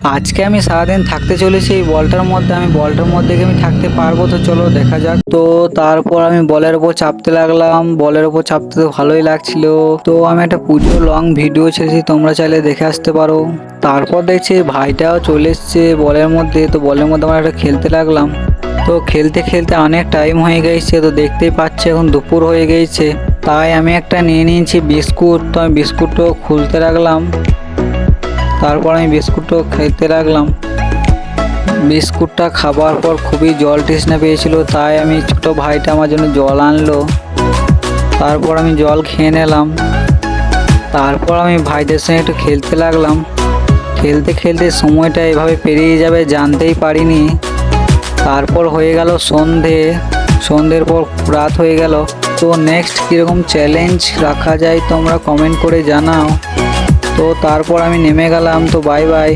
আজকে আমি সারাদিন থাকতে চলেছি এই বলটার মধ্যে। আমি বলটার মধ্যে কি আমি থাকতে পারবো? তো চলো দেখা যাক। তো তারপর আমি বলের ওপর চাপতে লাগলাম। বলের ওপর চাপতে তো ভালোই লাগছিল। তো আমি একটা পুজো লং ভিডিও ছেড়েছি, তোমরা চাইলে দেখে আসতে পারো। তারপর দেখছি ভাইটাও চলে এসছে বলের মধ্যে। তো বলের মধ্যে আমরা একটা খেলতে লাগলাম। তো খেলতে খেলতে অনেক টাইম হয়ে গেছে। তো দেখতেই পাচ্ছি এখন দুপুর হয়ে গেছে। তাই আমি একটা নিয়ে নিয়েছি বিস্কুট। তো আমি বিস্কুটও খুলতে লাগলাম। তারপর আমি বিস্কুটও খেতে লাগলাম। বিস্কুটটা খাবার পর খুবই জল তৃষ্ণা পেয়েছিল, তাই আমি ছোট ভাইটা আমার জন্য জল আনলো। তারপর আমি জল খেয়ে নিলাম। তারপর আমি ভাইদের সঙ্গে একটু খেলতে লাগলাম। খেলতে খেলতে সময়টা এভাবে পেরিয়ে যাবে জানতেই পারিনি। তারপর হয়ে গেল সন্ধে। সন্ধ্যের পর রাত হয়ে গেল। তো নেক্সট কীরকম চ্যালেঞ্জ রাখা যায় তোমরা কমেন্ট করে জানাও। তো তারপর আমি নেমে গেলাম। তো বাই বাই।